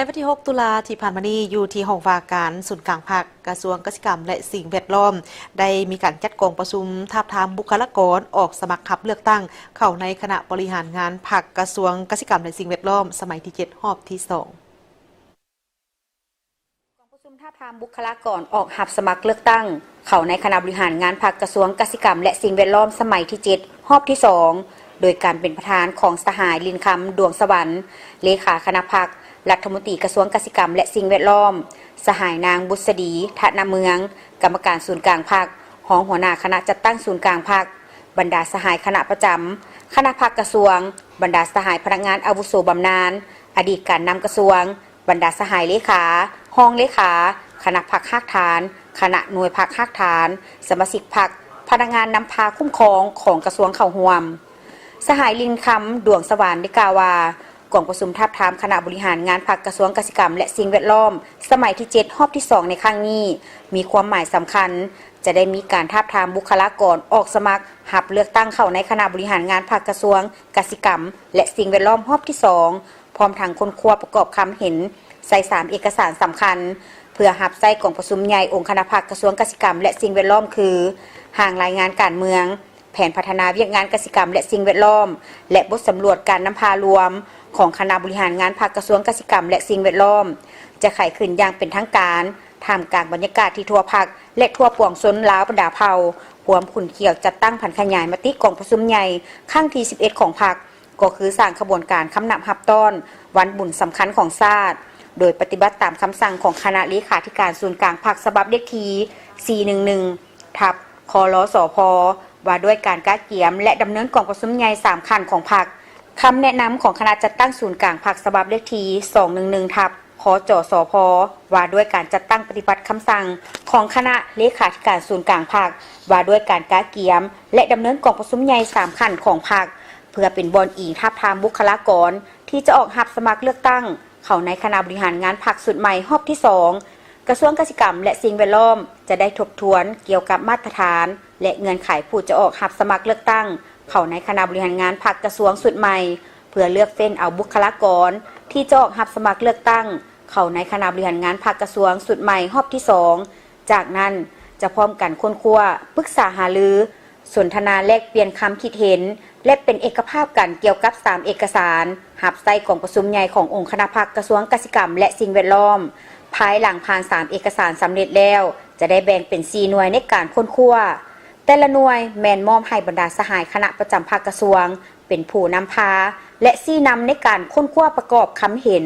วันที่ 6 ตุลาที่ผ่านมานี้อยู่ที่ห้องว่าการศูนย์กลางภาคกระทรวงเกษตรกรรมและสิ่งแวดล้อมได้มีการจัดกองประชุมทาบทามบุคลากรออกสมัครขับเลือกตั้งเข้าในคณะบริหารงานภาคกระทรวงเกษตรกรรมและสิ่งแวดล้อมสมัยที่ 7 รอบที่ 2ประชุมทาบทามบุคลากรออกหับสมัครเลือกตั้งเข้าในคณะบริหารงานภาคกระทรวงเกษตรกรรมและสิ่งแวดล้อมสมัยที่ 7 รอบที่ 2โดยการเป็นประธานของสหายลินคำดวงสวรรค์เลขาคณะพรรครัฐมนตรีกระทรวงเกษตรกรรมและสิ่งแวดล้อมสหายนางบุษดีธนเมืองกรรมการศูนย์กลางพรรครองหัวหน้าคณะจัดตั้งศูนย์กลางพรรคบรรดาสหายคณะประจำคณะพรรคกระทรวงบรรดาสหายพนักงานอาวุโสบำนาญอดีตการนำกระทรวงบรรดาสหายเลขาห้องเลขาคณะพรรคภาคฐานคณะหน่วยพรรคภาคฐานสมาชิกพรรคพนักงานนำพาคุ้มครองของกระทรวงเข้าร่วมสหายลินคำดวงสวรรค์ได้กล่าวว่ากองประชุมทาบทามคณะบริหารงานภาคกระทรวงเกษตรกรรมและสิ่งแวดล้อมสมัยที่ 7 รอบที่ 2ในครั้งนี้มีความหมายสำคัญจะได้มีการทาบทามบุคลากรออกสมัครหับเลือกตั้งเข้าในคณะบริหารงานภาคกระทรวงเกษตรกรรมและสิ่งแวดล้อมรอบที่ 2พร้อมทางคนครัวประกอบคำเห็นใส่3เอกสารสำคัญเพื่อหับใส่กองประชุมใหญ่องค์คณะภาคกระทรวงเกษตรกรรมและสิ่งแวดล้อมคือห่างรายงานการเมืองแผนพัฒนาเวียกงานเกษตรกรรมและสิ่งแวดล้อมและบทสำรวจการนำพารวมของคณะบริหารงานภาคกระทรวงเกษตรกรรมและสิ่งแวดล้อมจะไขขึ้นอย่างเป็นทางการท่ามกลางบรรยากาศที่ทั่วภาคและทั่วปวงชนลาวบรรดาเผ่าพวมขุนเขียวจัดตั้งผันขยายมติกองประชุมใหญ่ครั้งที่ 11 ของพรรคก็คือสร้างขบวนการคำนับหับต้อนวันบุญสำคัญของชาติโดยปฏิบัติตามคำสั่งของคณะเลขาธิการศูนย์กลางพรรคฉบับเลขที่411ทับคลสพว่าด้วยการกาเกียมและดำเนินกองประชุมใหญ่3ขั้นของพรรคคำแนะนำของคณะจัดตั้งศูนย์กลางพรรคฉบับเลขที่211ทับคจสพว่าด้วยการจัดตั้งปฏิบัติคำสั่งของคณะเลขาธิการศูนย์กลางพรรคว่าด้วยการกาเกียมและดำเนินกองประชุมใหญ่3ขั้นของพรรคเพื่อเป็นบอนอิงทาบทามบุคลากรที่จะออกรับสมัครเลือกตั้งเข้าในคณะบริหารงานพรรคสุดใหม่รอบที่2กระทรวงเกษตรกรรมและสิ่งแวดล้อมจะได้ทบทวนเกี่ยวกับมาตรฐานและเงื่อนไขผู้จะออกรับสมัครเลือกตั้งเข้าในคณะบริหารงานพรรคกระทรวงสุดใหม่เพื่อเลือกเฟ้นเอาบุคลากรที่จะออกรับสมัครเลือกตั้งเข้าในคณะบริหารงานพรรคกระทรวงสุดใหม่รอบที่2จากนั้นจะพร้อมกันค้นคว้าปรึกษาหารือสนทนาแลกเปลี่ยนคำคิดเห็นและเป็นเอกภาพกันเกี่ยวกับ3เอกสารหับใส่กองประชุมใหญ่ขององค์คณะพรรคกระทรวงเกษตรกรรมและสิ่งแวดล้อมภายหลังผ่าน3เอกสารสำเร็จแล้วจะได้แบ่งเป็น4หน่วยในการค้นคว้าแต่ละหน่วยแม่นมอบให้บรรดาสหายคณะประจำภาคกระทรวงเป็นผู้นำพาและชี้นำในการค้นคว้าประกอบคำเห็น